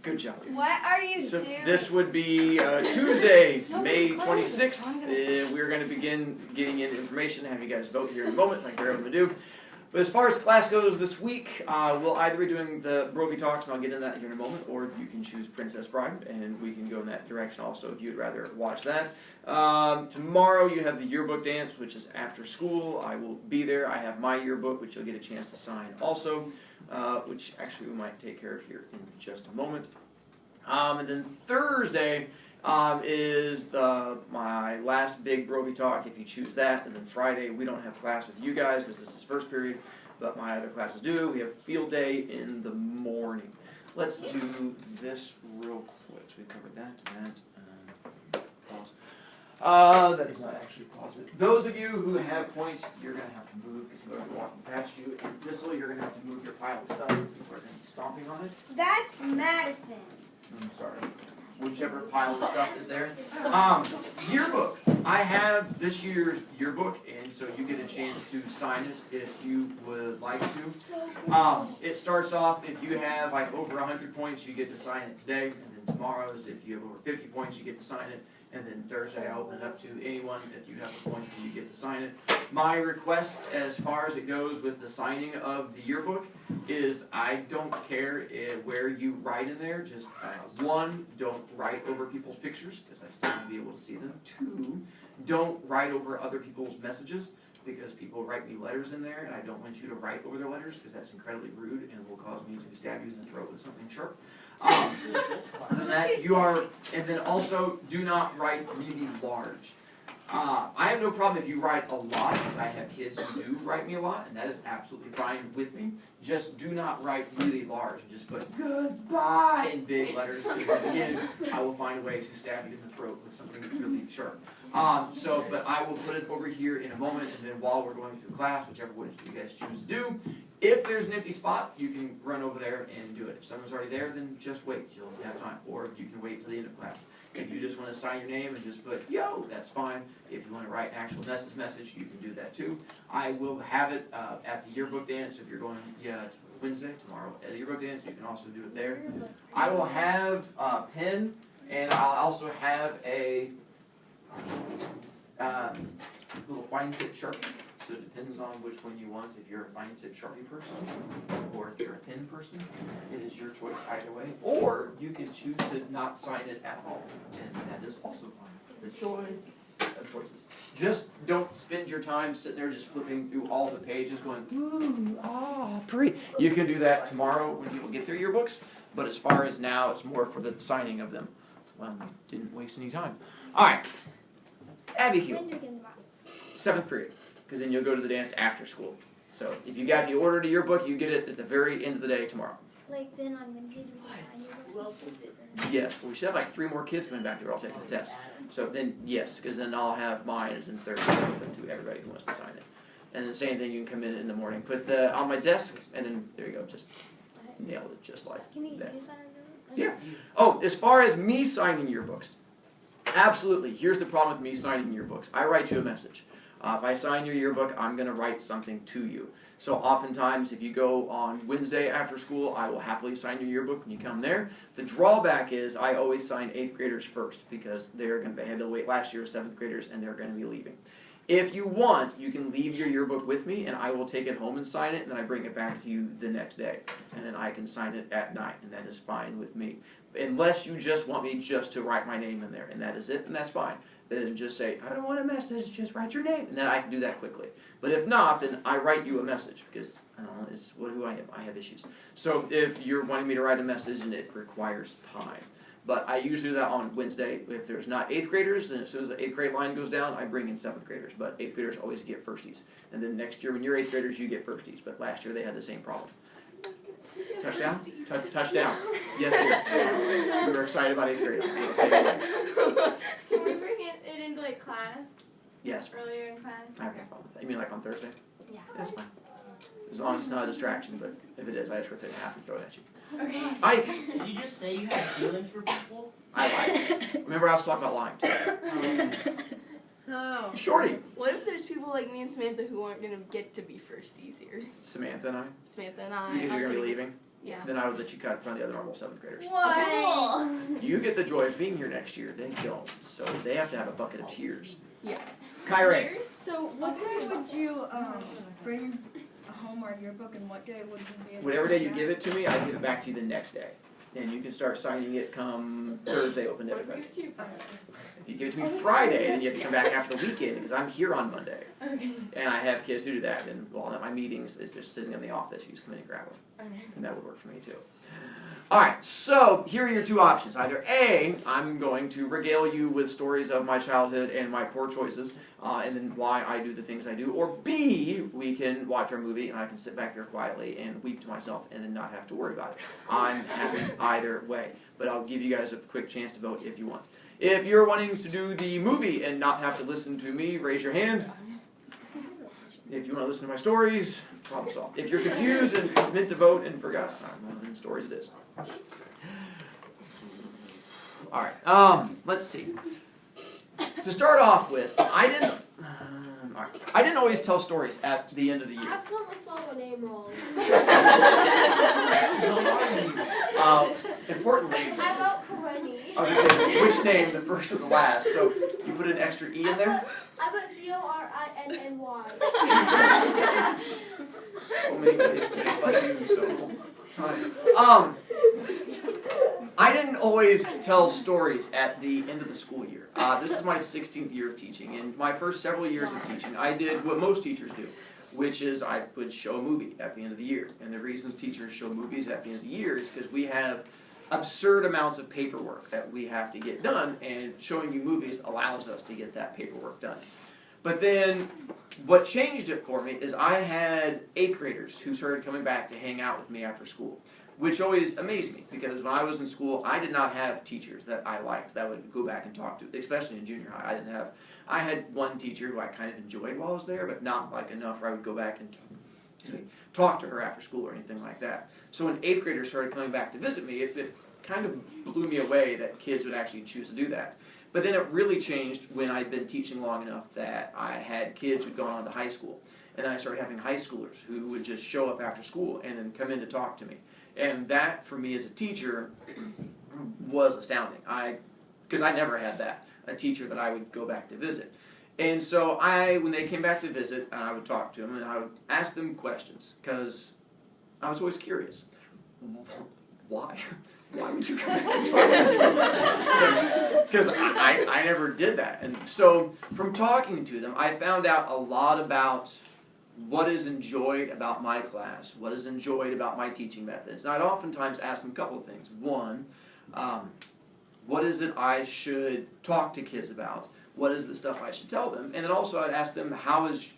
Good job. What are you So doing? this would be Tuesday, May 26th. We're going to begin getting in information, have you guys vote here in a moment, like we're able to do. But as far as class goes this week, we'll either be doing the Brovie Talks, and I'll get into that here in a moment, or you can choose Princess Bride, and we can go in that direction also if you'd rather watch that. Tomorrow you have the yearbook dance, which is after school. I will be there. I have my yearbook, which you'll get a chance to sign also, which actually we might take care of here in just a moment. And then Thursday is my last big Brovie Talk, if you choose that. And then Friday, we don't have class with you guys because this is first period, but my other classes do. We have field day in the morning. Let's do this real quick. So we covered that, pause. That is not actually pause it. Those of you who have points, you're going to have to move because people are going to be walking past you. And Thistle, you're going to have to move your pile of stuff. People are going to be stomping on it. That's Madison's. I'm sorry. Whichever pile of stuff is there. Yearbook. I have this year's yearbook, and so you get a chance to sign it if you would like to. So cool. It starts off, if you have like over 100 points, you get to sign it today, and then tomorrow's, if you have over 50 points, you get to sign it. And then Thursday, I open it up to anyone. If you have the points, then you get to sign it. My request, as far as it goes with the signing of the yearbook, is I don't care where you write in there. Just one, don't write over people's pictures, because I still want to be able to see them. Two, don't write over other people's messages, because people write me letters in there, and I don't want you to write over their letters, because that's incredibly rude and will cause me to stab you in the throat with something sharp. Other than that, and then also do not write really large. I have no problem if you write a lot, because I have kids who do write me a lot, and that is absolutely fine with me. Just do not write really large and just put goodbye in big letters, because again, I will find a way to stab you in the throat with something really sharp. But I will put it over here in a moment, and then while we're going through class, whichever one you guys choose to do, if there's an empty spot, you can run over there and do it. If someone's already there, then just wait. You'll have time. Or you can wait till the end of class. If you just want to sign your name and just put, yo, that's fine. If you want to write an actual message, you can do that too. I will have it at the yearbook dance. If you're going to Wednesday, tomorrow, at the yearbook dance, you can also do it there. I will have a pen, and I'll also have a little fine tip Sharpie. So it depends on which one you want. If you're a fine tip Sharpie person, or if you're a pen person, it is your choice either way. Or you can choose to not sign it at all, and that is also fine. The joy of choices. Just don't spend your time sitting there just flipping through all the pages going, ooh, pretty. You can do that tomorrow when people get their yearbooks, but as far as now, it's more for the signing of them. Well, you didn't waste any time. All right. Abby Q. 7th period. Because then you'll go to the dance after school. So if you ordered a yearbook, you get it at the very end of the day tomorrow. Like then on Wednesday, do we sign your book? Yes, we should have like 3 more kids coming back who are all taking the test. So then, yes, because then I'll have mine as in Thursday open to everybody who wants to sign it. And the same thing, you can come in the morning, put on my desk, and then there you go, just nailed it just like Can you that. sign our Yeah. Oh, as far as me signing yearbooks, absolutely. Here's the problem with me signing yearbooks. I write you a message. If I sign your yearbook, I'm going to write something to you. So oftentimes, if you go on Wednesday after school, I will happily sign your yearbook when you come there. The drawback is I always sign 8th graders first, because they're going to they had to wait last year, 7th graders, and they're going to be leaving. If you want, you can leave your yearbook with me, and I will take it home and sign it, and then I bring it back to you the next day. And then I can sign it at night, and that is fine with me. Unless you just want me just to write my name in there, and that is it, and that's fine. Then just say, I don't want a message, just write your name. And then I can do that quickly. But if not, then I write you a message, because I don't know, it's who I am. I have issues. So if you're wanting me to write a message, and it requires time. But I usually do that on Wednesday. If there's not 8th graders, then as soon as the 8th grade line goes down, I bring in 7th graders. But 8th graders always get firsties. And then next year, when you're 8th graders, you get firsties. But last year, they had the same problem. Touchdown? Touchdown. Yes, dear. We were excited about 8th graders. Can we bring it into like class? Yes. Earlier in class? I have no problem with that. You mean like on Thursday? Yeah. That's fine. As long as it's not a distraction, but if it is, I just rip it in half and throw it at you. Okay. Ike! Did you just say you had feelings for people? I lied. Remember I was talking about lying too. Oh. Shorty! What if there's people like me and Samantha who aren't going to get to be firsties here? Samantha and I. Samantha and I. Because you're going to be leaving. Yeah. then I would let you cut in front of the other normal 7th graders. What? You get the joy of being here next year, they don't. So they have to have a bucket of tears. Yeah. Kyrie. So what day would you bring home our yearbook, and what day would you be able Whatever to day you give it to me, I give it back to you the next day. And you can start signing it come Thursday, open day. What if we give it to you Friday? If you give it to me Friday, then you have to come back after the weekend because I'm here on Monday. Okay. And I have kids who do that. And while I'm at my meetings, they're just sitting in the office. You just come in and grab them. Okay. And that would work for me too. Alright, so here are your two options. Either A, I'm going to regale you with stories of my childhood and my poor choices, and then why I do the things I do. Or B, we can watch our movie and I can sit back there quietly and weep to myself and then not have to worry about it. I'm happy either way. But I'll give you guys a quick chance to vote if you want. If you're wanting to do the movie and not have to listen to me, raise your hand. If you want to listen to my stories, problem solved. If you're confused and meant to vote and forgot, well, then stories it is. Alright, let's see. To start off with, I didn't always tell stories at the end of the I year. accidentally spelled my name wrong. Importantly, I wrote Coroni. I was going to say, which name, the first or the last? So you put an extra E in there? I put CORINNY. So many ways to make fun of you, so time. I didn't always tell stories at the end of the school year. This is my 16th year of teaching. In my first several years of teaching, I did what most teachers do, which is I would show a movie at the end of the year. And the reasons teachers show movies at the end of the year is because we have absurd amounts of paperwork that we have to get done, and showing you movies allows us to get that paperwork done. But then, what changed it for me is I had 8th graders who started coming back to hang out with me after school, which always amazed me, because when I was in school, I did not have teachers that I liked that would go back and talk to, especially in junior high. I had one teacher who I kind of enjoyed while I was there, but not like enough where I would go back and talk to her after school or anything like that. So when 8th graders started coming back to visit me, it kind of blew me away that kids would actually choose to do that. But then it really changed when I'd been teaching long enough that I had kids who'd gone on to high school. And then I started having high schoolers who would just show up after school and then come in to talk to me. And that, for me as a teacher, was astounding. Because I never had that, a teacher that I would go back to visit. And so when they came back to visit, I would talk to them and I would ask them questions, because I was always curious. Why? Why would you come back and talk to me? Because I never did that. And so from talking to them, I found out a lot about what is enjoyed about my class, what is enjoyed about my teaching methods. And I'd oftentimes ask them a couple of things. One, what is it I should talk to kids about? What is the stuff I should tell them? And then also I'd ask them, how's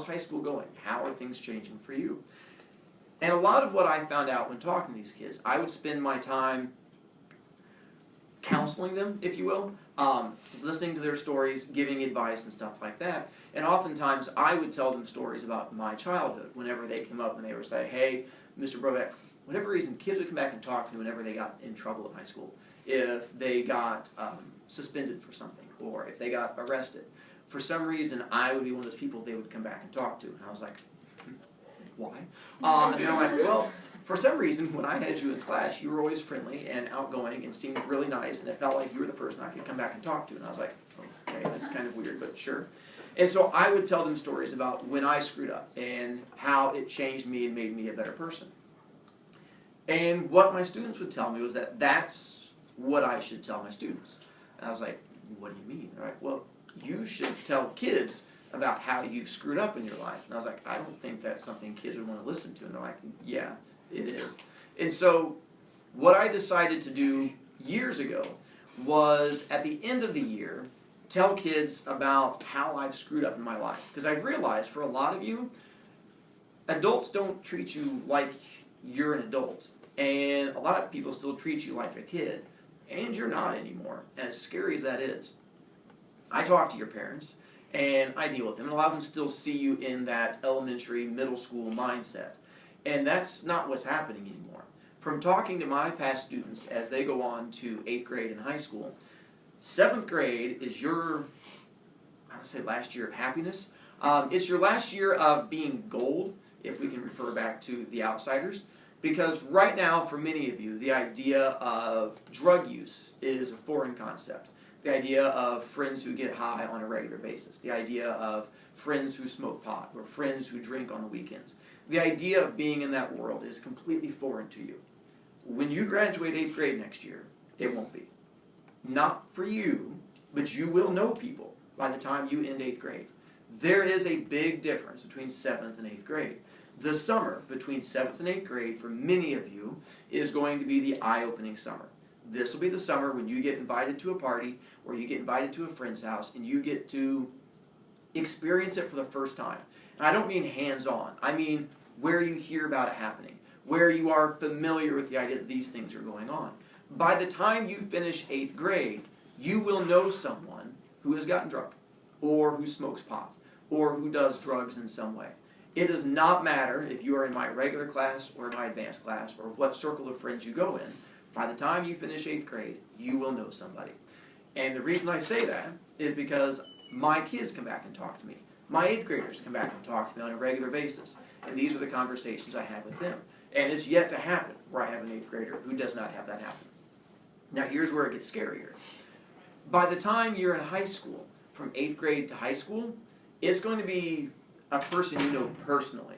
high school going? How are things changing for you? And a lot of what I found out when talking to these kids, I would spend my time counseling them, if you will, listening to their stories, giving advice and stuff like that. And oftentimes I would tell them stories about my childhood whenever they came up and they would say, hey, Mr. Brovec, whatever reason, kids would come back and talk to me whenever they got in trouble in high school. If they got suspended for something, or if they got arrested. For some reason, I would be one of those people they would come back and talk to. And I was like, why? And they're like, well, for some reason, when I had you in class, you were always friendly and outgoing and seemed really nice, and it felt like you were the person I could come back and talk to. And I was like, okay, that's kind of weird, but sure. And so I would tell them stories about when I screwed up and how it changed me and made me a better person. And what my students would tell me was that that's what I should tell my students. And I was like, what do you mean? They're like, well, you should tell kids about how you've screwed up in your life. And I was like, I don't think that's something kids would want to listen to. And they're like, yeah, it is. And so what I decided to do years ago was, at the end of the year, tell kids about how I've screwed up in my life. Because I've realized for a lot of you, adults don't treat you like you're an adult. And a lot of people still treat you like a kid. And you're not anymore, as scary as that is. I talk to your parents, and I deal with them, and a lot of them still see you in that elementary, middle school mindset. And that's not what's happening anymore. From talking to my past students as they go on to 8th grade and high school, 7th grade is your, I would say, last year of happiness. It's your last year of being gold, if we can refer back to The Outsiders, Because right now, for many of you, the idea of drug use is a foreign concept. The idea of friends who get high on a regular basis. The idea of friends who smoke pot or friends who drink on the weekends. The idea of being in that world is completely foreign to you. When you graduate 8th grade next year, it won't be. Not for you, but you will know people by the time you end 8th grade. There is a big difference between 7th and 8th grade. The summer between 7th and 8th grade, for many of you, is going to be the eye-opening summer. This will be the summer when you get invited to a party or you get invited to a friend's house and you get to experience it for the first time. And I don't mean hands-on. I mean where you hear about it happening, where you are familiar with the idea that these things are going on. By the time you finish 8th grade, you will know someone who has gotten drunk, or who smokes pot, or who does drugs in some way. It does not matter if you are in my regular class or my advanced class, or what circle of friends you go in. By the time you finish 8th grade, you will know somebody. And the reason I say that is because my kids come back and talk to me. My 8th graders come back and talk to me on a regular basis. And these are the conversations I have with them. And it's yet to happen where I have an 8th grader who does not have that happen. Now here's where it gets scarier. By the time you're in high school, from 8th grade to high school, it's going to be a person you know personally.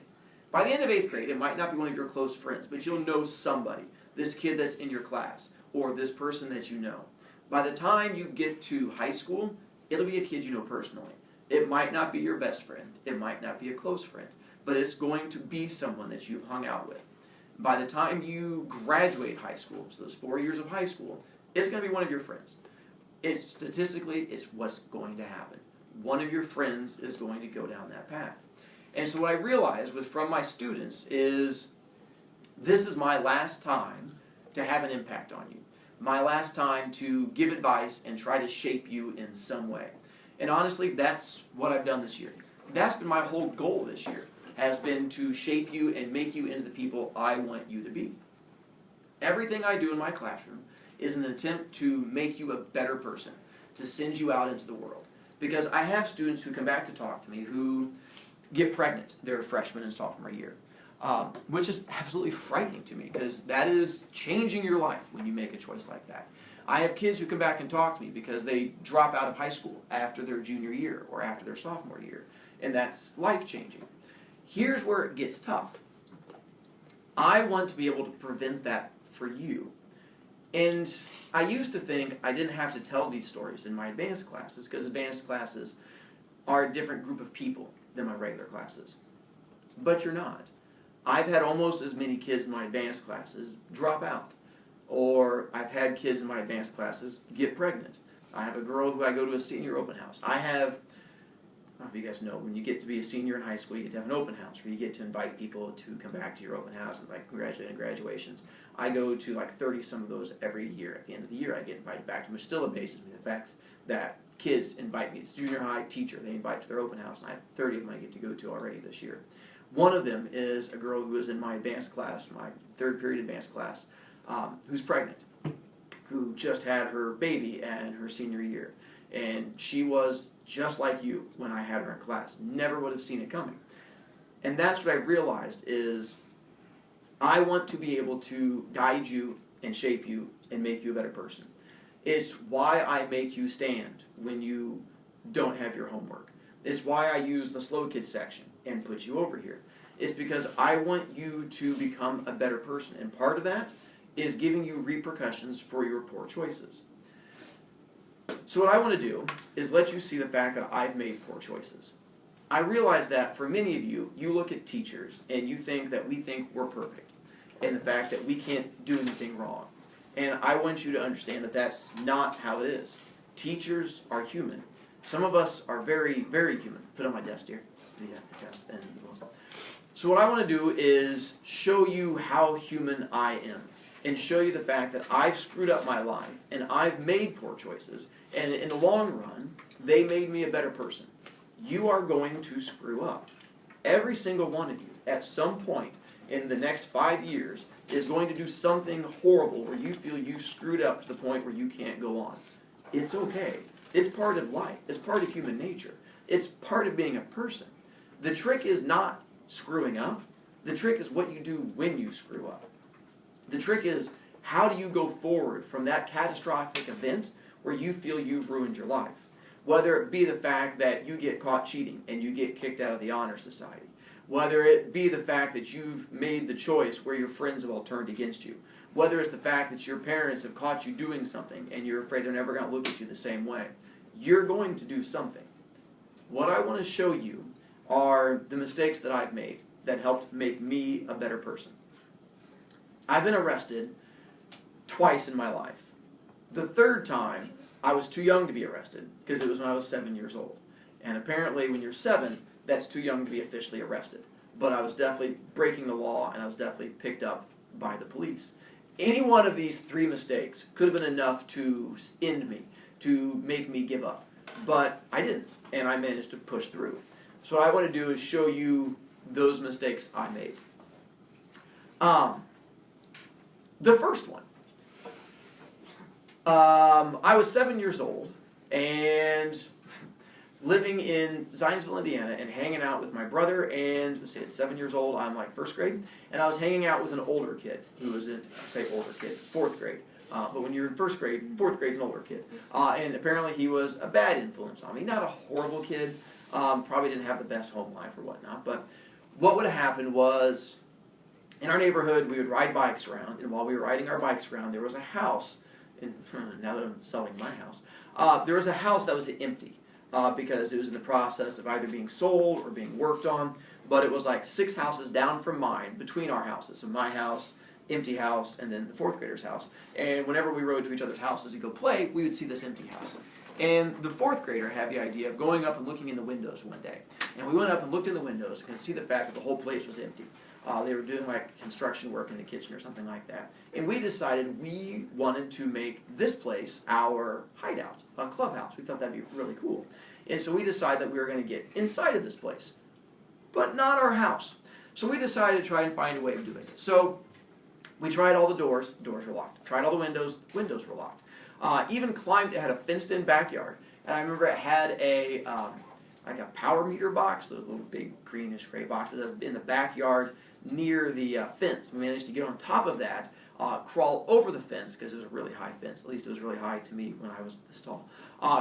By the end of 8th grade, it might not be one of your close friends, but you'll know somebody. This kid that's in your class, or this person that you know. By the time you get to high school, it'll be a kid you know personally. It might not be your best friend. It might not be a close friend. But it's going to be someone that you've hung out with. By the time you graduate high school, so those 4 years of high school, it's going to be one of your friends. Statistically, it's what's going to happen. One of your friends is going to go down that path. And so what I realized from my students is, this is my last time to have an impact on you. My last time to give advice and try to shape you in some way. And honestly, that's what I've done this year. That's been my whole goal this year, has been to shape you and make you into the people I want you to be. Everything I do in my classroom is an attempt to make you a better person, to send you out into the world. Because I have students who come back to talk to me who get pregnant their freshman and sophomore year. Which is absolutely frightening to me, because that is changing your life when you make a choice like that. I have kids who come back and talk to me because they drop out of high school after their junior year or after their sophomore year, and that's life-changing. Here's where it gets tough. I want to be able to prevent that for you. And I used to think I didn't have to tell these stories in my advanced classes, because advanced classes are a different group of people than my regular classes. But you're not. I've had almost as many kids in my advanced classes drop out. Or I've had kids in my advanced classes get pregnant. I have a girl who I go to a senior open house. I don't know if you guys know, when you get to be a senior in high school, you get to have an open house where you get to invite people to come back to your open house and congratulate on graduations. I go to 30 some of those every year. At the end of the year, I get invited back to them. It still amazes me, the fact that kids invite me. It's junior high teacher. They invite to their open house, and I have 30 of them I get to go to already this year. One of them is a girl who was in my advanced class, my 3rd period advanced class, who's pregnant, who just had her baby in her senior year. And she was just like you when I had her in class. Never would have seen it coming. And that's what I realized is, I want to be able to guide you and shape you and make you a better person. It's why I make you stand when you don't have your homework. It's why I use the slow kids section and put you over here. It's because I want you to become a better person. And part of that is giving you repercussions for your poor choices. So what I want to do is let you see the fact that I've made poor choices. I realize that for many of you, you look at teachers and you think that we think we're perfect, and the fact that we can't do anything wrong. And I want you to understand that that's not how it is. Teachers are human. Some of us are very, very human. Put it on my desk, dear. The test. So what I want to do is show you how human I am, and show you the fact that I've screwed up my life, and I've made poor choices, and in the long run, they made me a better person. You are going to screw up. Every single one of you, at some point in the next 5 years, is going to do something horrible where you feel you screwed up to the point where you can't go on. It's okay. It's part of life. It's part of human nature. It's part of being a person. The trick is not screwing up. The trick is what you do when you screw up. The trick is, how do you go forward from that catastrophic event where you feel you've ruined your life? Whether it be the fact that you get caught cheating and you get kicked out of the honor society. Whether it be the fact that you've made the choice where your friends have all turned against you. Whether it's the fact that your parents have caught you doing something and you're afraid they're never going to look at you the same way. You're going to do something. What I want to show you are the mistakes that I've made that helped make me a better person. I've been arrested twice in my life. The third time, I was too young to be arrested because it was when I was 7 years old. And apparently when you're 7, that's too young to be officially arrested. But I was definitely breaking the law and I was definitely picked up by the police. Any one of these 3 mistakes could have been enough to end me, to make me give up. But I didn't, and I managed to push through. So what I want to do is show you those mistakes I made. The first one. I was 7 years old and living in Zionsville, Indiana, and hanging out with my brother and, let's see, at 7 years old, I'm like first grade, and I was hanging out with an older kid who was in, I say older kid, 4th grade. But when you're in first grade, 4th grade's an older kid. And apparently he was a bad influence on me. Not a horrible kid, probably didn't have the best home life or whatnot, but what would have happened was, in our neighborhood, we would ride bikes around, and while we were riding our bikes around, there was a house, and now that I'm selling my house, there was a house that was empty. Because it was in the process of either being sold or being worked on, but it was like 6 houses down from mine, between our houses. So my house, empty house, and then the 4th grader's house. And whenever we rode to each other's houses to go play, we would see this empty house. And the 4th grader had the idea of going up and looking in the windows one day. And we went up and looked in the windows and could see the fact that the whole place was empty. They were doing like construction work in the kitchen or something like that. And we decided we wanted to make this place our hideout, a clubhouse. We thought that'd be really cool. And so we decided that we were going to get inside of this place, but not our house. So we decided to try and find a way of doing it. So we tried all the doors were locked. Tried all the windows were locked. Even climbed, it had a fenced-in backyard. And I remember it had a like a power meter box, those little big greenish gray boxes in the backyard near the fence. We managed to get on top of that, crawl over the fence, because it was a really high fence. At least it was really high to me when I was this tall.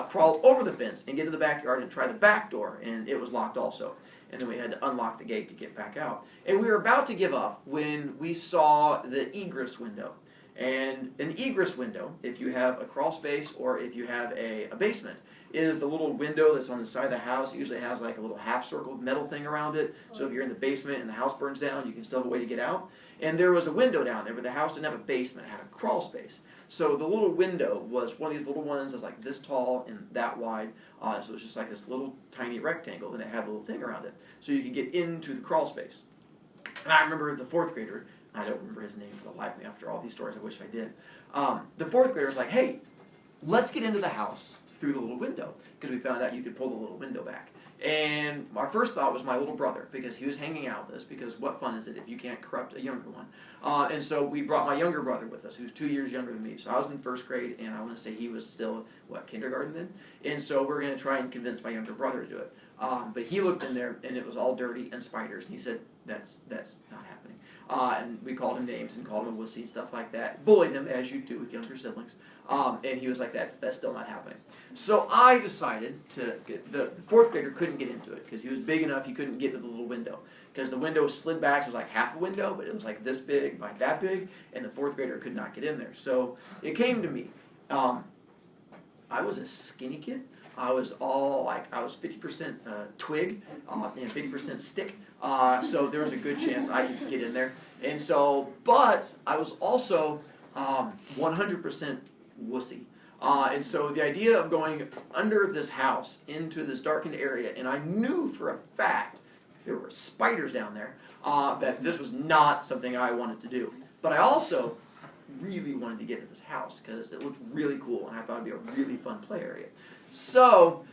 Crawl over the fence and get to the backyard and try the back door, and it was locked also. And then we had to unlock the gate to get back out. And we were about to give up when we saw the egress window. And an egress window, if you have a crawl space or if you have a basement, is the little window that's on the side of the house. It usually has like a little half-circle metal thing around it. So if you're in the basement and the house burns down, you can still have a way to get out. And there was a window down there, but the house didn't have a basement. It had a crawl space. So the little window was one of these little ones that's like this tall and that wide. So it was just like this little tiny rectangle, and it had a little thing around it. So you could get into the crawl space. And I remember the 4th grader, I don't remember his name for the life of me after all these stories, I wish I did. The 4th grader was like, hey, let's get into the house through the little window, because we found out you could pull the little window back. And our first thought was my little brother, because he was hanging out with us, because what fun is it if you can't corrupt a younger one? And so we brought my younger brother with us, who's 2 years younger than me. So I was in 1st grade, and I want to say he was still, kindergarten then? And so we're going to try and convince my younger brother to do it. But he looked in there, and it was all dirty and spiders, and he said, that's not happening. And we called him names and called him a wussy and stuff like that. Bullied him, as you do with younger siblings. And he was like, that's still not happening. So I decided to get, the 4th grader couldn't get into it because he was big enough he couldn't get to the little window. Because the window slid back, so it was like half a window, but it was like this big by that big, and the 4th grader could not get in there. So it came to me. I was a skinny kid. I was 50% twig and 50% stick. So there was a good chance I could get in there. And so, but I was also 100% wussy. And so the idea of going under this house into this darkened area, and I knew for a fact there were spiders down there, that this was not something I wanted to do. But I also really wanted to get into this house because it looked really cool, and I thought it'd be a really fun play area. So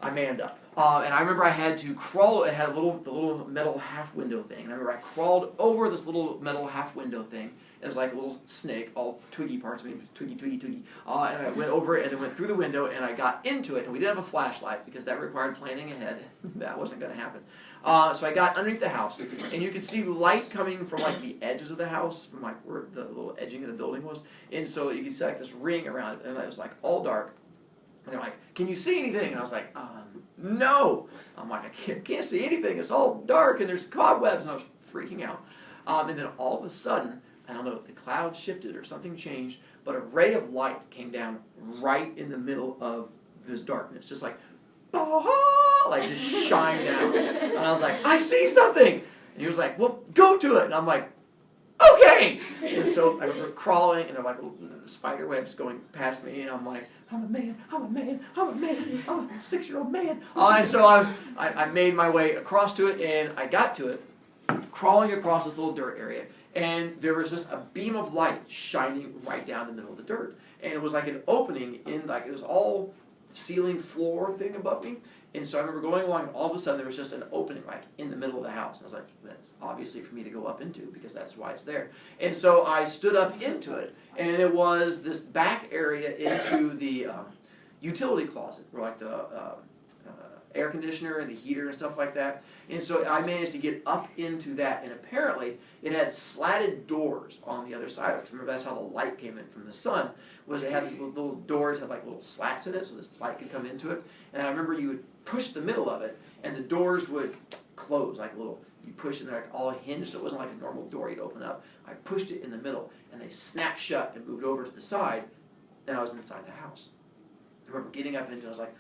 I manned up. And I remember I had to crawl. It had the little metal half window thing. And I remember I crawled over this little metal half window thing It was like a little snake, all twiggy parts. I mean, twiggy. And I went over it and then went through the window and I got into it. And we didn't have a flashlight because that required planning ahead. That wasn't going to happen. So I got underneath the house, and you could see light coming from like the edges of the house, from like where the little edging of the building was. And so you could see like this ring around it, and it was like all dark. And they're like, "Can you see anything?" And I was like, "No." I'm like, I can't see anything. It's all dark, and there's cobwebs, and I was freaking out. And then all of a sudden, I don't know if the cloud shifted or something changed, but a ray of light came down right in the middle of this darkness, just like, like just shine down. And I was like, "I see something." And he was like, "Well, go to it." And I'm like, "Okay." And so I remember crawling, and they're like spider webs going past me, and I'm like, I'm a man, I'm a 6-year-old man. And so I made my way across to it, and I got to it, crawling across this little dirt area, and there was just a beam of light shining right down the middle of the dirt. And it was like an opening in, like, it was all ceiling floor thing above me. And so I remember going along, and all of a sudden there was just an opening, like, in the middle of the house. And I was like, that's obviously for me to go up into, because that's why it's there. And so I stood up into it, and it was this back area into the utility closet, where, like, the air conditioner and the heater and stuff like that. And so I managed to get up into that, and apparently it had slatted doors on the other side of it. Remember, that's how the light came in from the sun, was it had little doors, had like little slats in it, so this light could come into it. And I remember you would push the middle of it, and the doors would close, like little, you push it, and they're like all hinged, so it wasn't like a normal door you'd open up. I pushed it in the middle, and they snapped shut and moved over to the side, and I was inside the house. I remember getting up into it, I was like,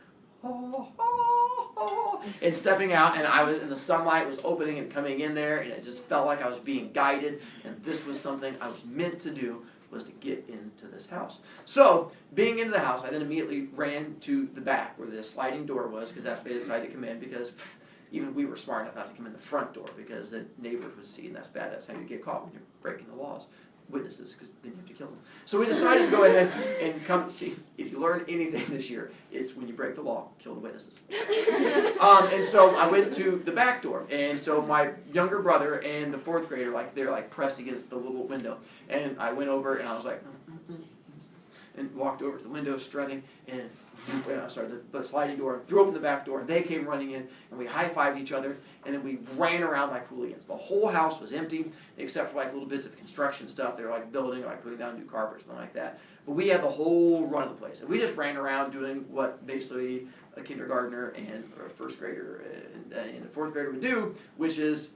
and stepping out, and and the sunlight was opening and coming in there, and it just felt like I was being guided, and this was something I was meant to do, was to get into this house. So, being into the house, I then immediately ran to the back where the sliding door was, because that's where they decided to come in, because even we were smart enough not to come in the front door, because the neighbors would see, and that's bad. That's how you get caught when you're breaking the laws. Witnesses, because then you have to kill them. So we decided to go ahead and come see. If you learn anything this year, it's when you break the law, kill the witnesses. And so I went to the back door, and so my younger brother and the 4th grader, like, they're like pressed against the little window, and I went over and I was like, and walked over to the window, strutting, and the sliding door, threw open the back door, and they came running in, and we high-fived each other, and then we ran around like hooligans. The whole house was empty, except for like little bits of construction stuff. They were like building, or like putting down new carpet or something like that. But we had the whole run of the place, and we just ran around doing what basically a kindergartner or a 1st grader and a 4th grader would do, which is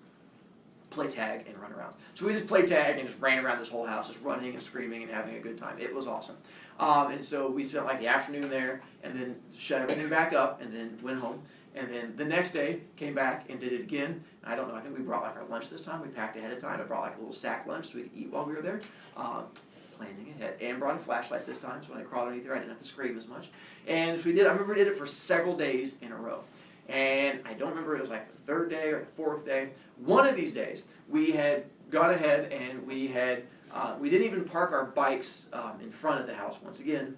play tag and run around. So we just played tag and just ran around this whole house, just running and screaming and having a good time. It was awesome. And so we spent like the afternoon there, and then shut everything back up, and then went home. And then the next day, came back and did it again. I don't know, I think we brought like our lunch this time. We packed ahead of time. I brought like a little sack lunch so we could eat while we were there. Planning ahead. And brought a flashlight this time, so when I crawled underneath there, I didn't have to scream as much. And so we did, I remember we did it for several days in a row. And I don't remember if it was like the 3rd day or the 4th day. One of these days, we had gone ahead and we didn't even park our bikes in front of the house. Once again,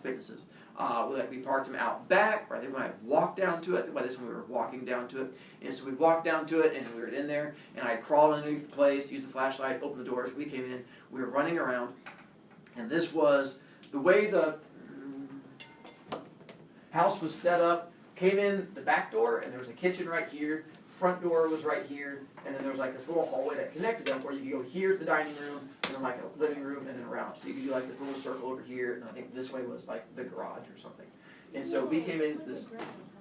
witnesses. We parked them out back, or I think when I walked down to it, I think by this time we were walking down to it. And so we walked down to it, and we were in there, and I crawled underneath the place, used the flashlight, opened the doors, we came in, we were running around, and this was the way the house was set up. Came in the back door, and there was a kitchen right here, front door was right here, and then there was like this little hallway that connected them where you could go here to the dining room, and then like a living room, and then around. So you could do like this little circle over here, and I think this way was like the garage or something. And so we came in this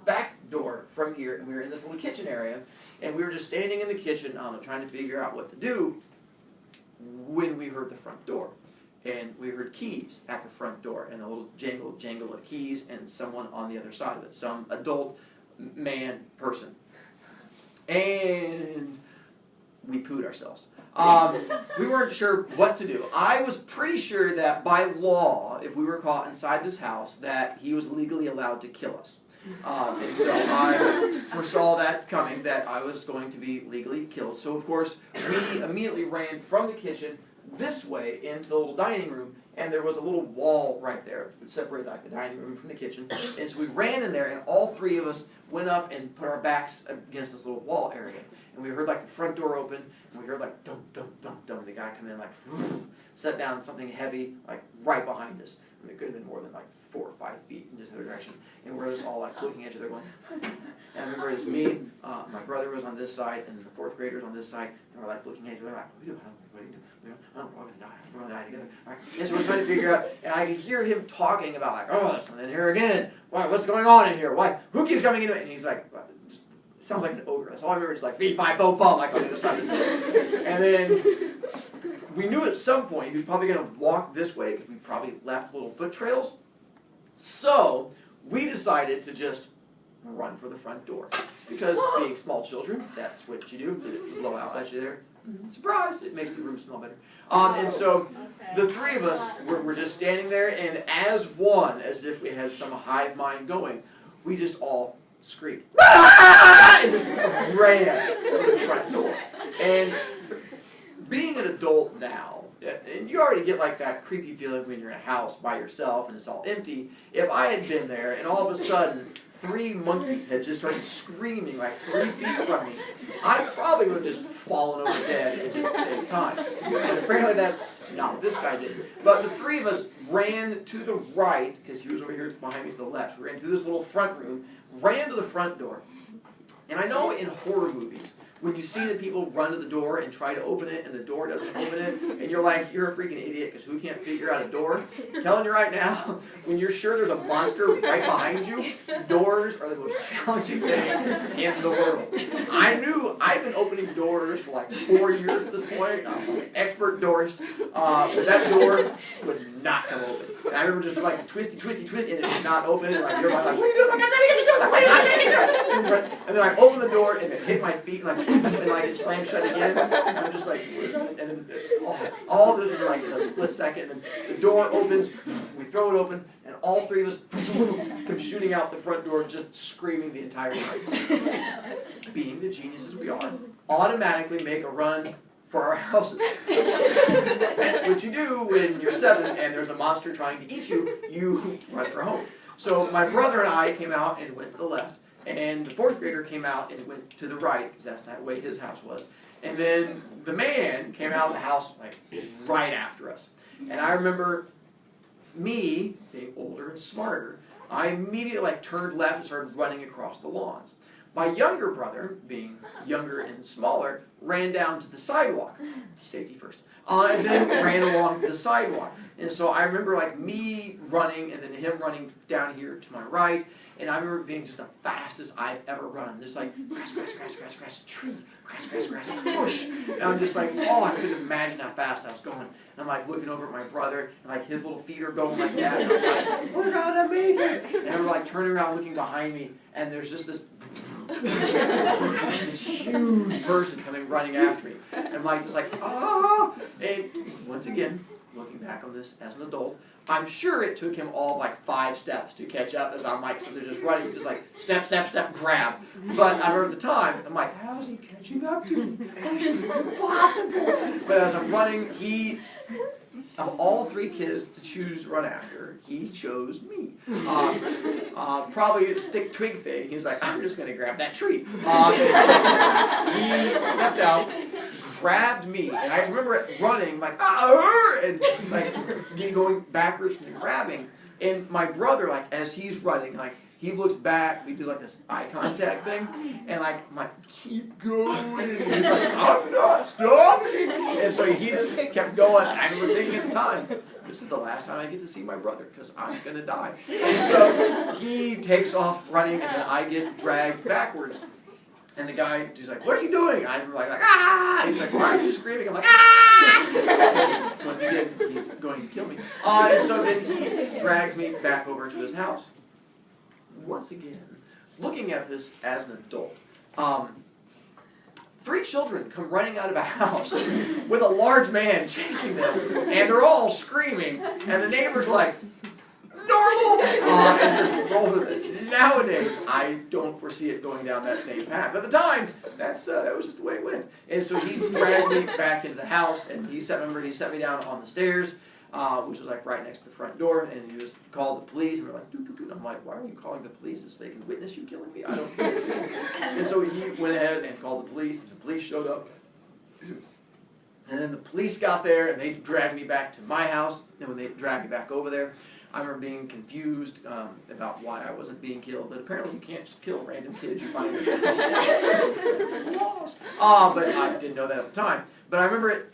back door from here, and we were in this little kitchen area, and we were just standing in the kitchen trying to figure out what to do when we heard the front door. And we heard keys at the front door, and a little jangle of keys, and someone on the other side of it, some adult person. And we pooed ourselves. We weren't sure what to do. I was pretty sure that by law, if we were caught inside this house, that he was legally allowed to kill us. And so I foresaw that coming, that I was going to be legally killed. So of course, we immediately ran from the kitchen this way into the little dining room, and there was a little wall right there that separated like the dining room from the kitchen. And so we ran in there, and all three of us went up and put our backs against this little wall area. And we heard like the front door open, and we heard like dum dum dum dum, and the guy come in like set down something heavy like right behind us. And it could have been more than like 4 or 5 feet in just the other direction. And we're just all like looking at each other going. And I remember it was me, my brother was on this side, and the 4th graders on this side, and we're like looking at each other like, what do we do? What do we do? I don't know, we're gonna die. We're gonna die together. All right. And so we're trying to figure out, and I could hear him talking about like, oh, and then here again. Why? What's going on in here? Why? Who keeps coming into it? And he's like, sounds like an ogre. That's all I remember. It's like fee-fi-fo-fum, like on the other side of the door. And then we knew at some point he was probably going to walk this way because we probably left little foot trails. So we decided to just run for the front door because being small children, that's what you do. It blow out at you there. Surprise! It makes the room smell better. And so the three of us were just standing there, and as one, as if we had some hive mind going, we just all screamed. And just ran for the front door. And being an adult now, and you already get like that creepy feeling when you're in a house by yourself and it's all empty. If I had been there and all of a sudden 3 monkeys had just started screaming like 3 feet from me, I probably would have just fallen over dead and just saved time. And apparently that's not what this guy did. But the three of us ran to the right, because he was over here behind me to the left. We ran through this little front room, ran to the front door. And I know in horror movies, when you see that people run to the door and try to open it and the door doesn't open it, and you're like, you're a freaking idiot because who can't figure out a door? I'm telling you right now, when you're sure there's a monster right behind you, doors are the most challenging thing in the world. I knew I've been opening doors for like 4 years at this point. I'm an expert doorist. But that door would not come open. And I remember just like twisty, and it did not open. And like, you're like, what are you doing? Like, I'm trying to get the door. Like, wait, I'm trying to get the door. And then I open the door and it hit my feet and like it slammed shut again. And I'm just like, and then all this is like in a split second. And then the door opens, we throw it open, and all three of us come shooting out the front door, just screaming the entire time. Being the geniuses we are, automatically make a run for our houses. That's what you do when you're 7 and there's a monster trying to eat you, you run for home. So my brother and I came out and went to the left, and the 4th grader came out and went to the right, because that's that way his house was. And then the man came out of the house like right after us. And I remember me, being older and smarter, I immediately like turned left and started running across the lawns. My younger brother, being younger and smaller, ran down to the sidewalk, safety first, and then ran along the sidewalk. And so I remember like me running and then him running down here to my right, and I remember being just the fastest I've ever run. Just like grass, tree, grass, bush. And I'm just like, oh, I couldn't imagine how fast I was going. And I'm like looking over at my brother, and like his little feet are going like that. And I'm like, we're gonna make it. And we're like turning around looking behind me, and there's just this huge person coming running after me. And I'm like, just like, oh! And once again, looking back on this as an adult, I'm sure it took him all like 5 steps to catch up as I'm like, so they're just running, just like, step, grab. But I remember at the time, I'm like, how's he catching up to me? That should be impossible. But as I'm running, of all 3 kids to choose to run after, he chose me. Probably a stick twig thing. He's like, I'm just going to grab that tree. He stepped out, grabbed me, and I remember running like, and like going backwards from the grabbing. And my brother, like as he's running, like he looks back, we do like this eye contact thing, and like I'm like, keep going. And he's like, I'm not stopping. And so he just kept going. I remember thinking at the time, this is the last time I get to see my brother because I'm gonna die. And so he takes off running, and then I get dragged backwards. And the guy, he's like, what are you doing? I'm like, ah! He's like, why are you screaming? I'm like, ah! Once again, he's going to kill me. And so then he drags me back over to his house. Once again, looking at this as an adult, 3 children come running out of a house with a large man chasing them, and they're all screaming, and the neighbors are like, normal! And just roll with it. Nowadays, I don't foresee it going down that same path. But at the time, that was just the way it went. And so he dragged me back into the house, and he set me down on the stairs. which was like right next to the front door, and he just called the police, and we're like, doo, doo, doo. I'm like, why are you calling the police? So they can witness you killing me? I don't know. And so he went ahead and called the police, and the police showed up. And then the police got there, and they dragged me back to my house, and when they dragged me back over there, I remember being confused about why I wasn't being killed, but apparently you can't just kill random kids you find in your house. But I didn't know that at the time. But I remember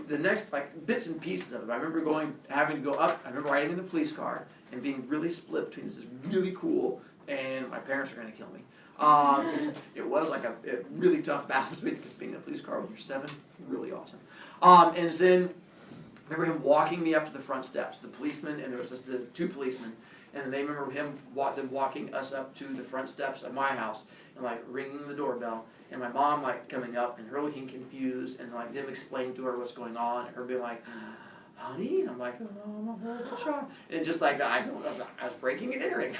the next like bits and pieces of it. I remember having to go up. I remember riding in the police car and being really split between this is really cool and my parents are going to kill me. It was like a really tough balance because being in a police car when you're 7, really awesome. And then I remember him walking me up to the front steps, the policeman, and there was just the 2 policemen, and then they remember them walking us up to the front steps of my house and like ringing the doorbell, and my mom like coming up and her looking confused and like them explaining to her what's going on and her being like, honey, and I'm like, oh, I'm a horrible child, and just like I was breaking and entering.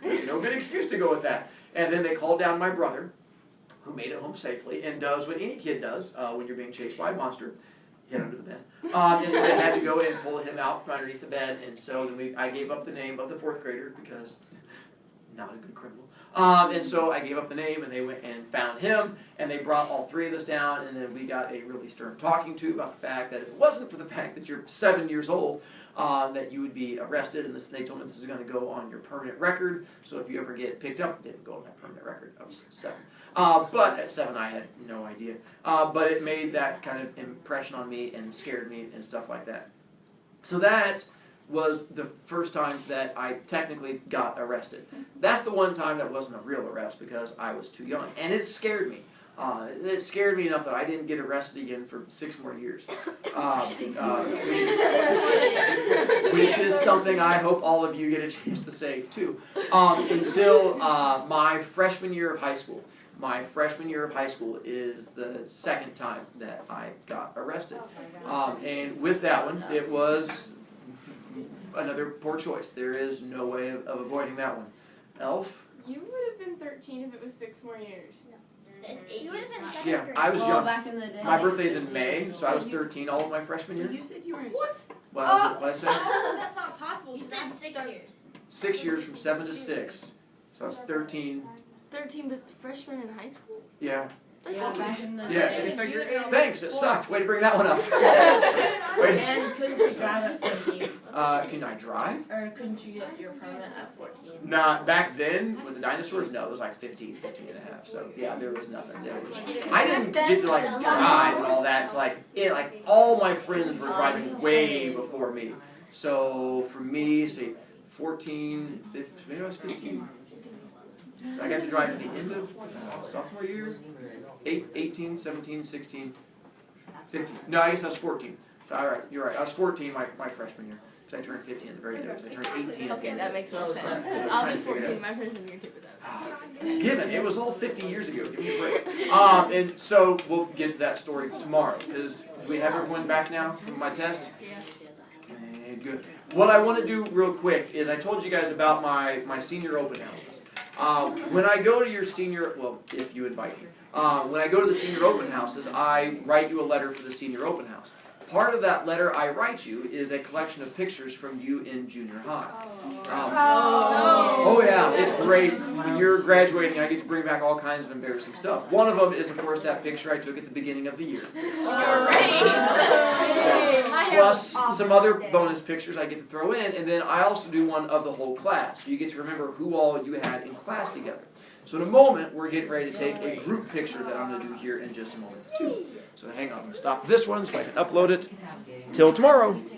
There's no good excuse to go with that. And then they called down my brother, who made it home safely and does what any kid does when you're being chased by a monster. Hid under the bed. And so they had to go in and pull him out from underneath the bed. And so then I gave up the name of the 4th grader because not a good criminal. And so I gave up the name, and they went and found him, and they brought all 3 of us down, and then we got a really stern talking to about the fact that if it wasn't for the fact that you're 7 years old, that you would be arrested, and they told me this is going to go on your permanent record, so if you ever get picked up, it didn't go on my permanent record. I was 7. But at 7 I had no idea. But it made that kind of impression on me and scared me and stuff like that. So that was the first time that I technically got arrested. That's the one time that wasn't a real arrest because I was too young. And it scared me. It scared me enough that I didn't get arrested again for 6 more years. Which is something I hope all of you get a chance to say too. Until my freshman year of high school. My freshman year of high school is the 2nd time that I got arrested. And with that one, it was another poor choice. There is no way of avoiding that one. Elf? You would have been 13 if it was 6 more years. It's 8 You would have been 2nd Yeah, grade. I was young. back in the day. My birthday's in May, so I was 13 all of my freshman year. You said you were in what? What did I say? That's not possible. You said 6 years. 6 years from 7 to 6. So I was 13. 13, but freshman in high school? Yeah. Yeah, back in the Yes. day. Thanks, it sucked. Way to bring that one up. Wait. And couldn't you drive at 14? Can I drive? Or couldn't you get your permit at 14? Nah, back then, with the dinosaurs, no, it was like 15 and a half. So, yeah, there was nothing. I didn't get to, like, drive and all that. To, like, all my friends were driving way before me. So, for me, say, 14, 15, maybe I was 15. I got to drive at the end of sophomore year. 18, 17, 16, 15. No, I guess I was 14. So, all right, you're right. I was 14 my freshman year. Because I turned 15 at the very end. Because I turned 18 at the Okay, end. that makes more sense. I was I'll trying be to figure it 14 my freshman year too, but that's Given, it was all 50 years ago. Give me a break. And so we'll get to that story tomorrow. Because we have everyone back now from my test. Okay, good. What I want to do real quick is I told you guys about my senior open houses. When I go to your senior, well, if you invite me, when I go to the senior open houses, I write you a letter for the senior open house. Part of that letter I write you is a collection of pictures from you in junior high. Oh yeah, it's great. When you're graduating, I get to bring back all kinds of embarrassing stuff. One of them is, of course, that picture I took at the beginning of the year. Plus some other bonus pictures I get to throw in, and then I also do one of the whole class. So you get to remember who all you had in class together. So in a moment, we're getting ready to take a group picture that I'm going to do here in just a moment too. So hang on, I'm going to stop this one so I can upload it. Till tomorrow.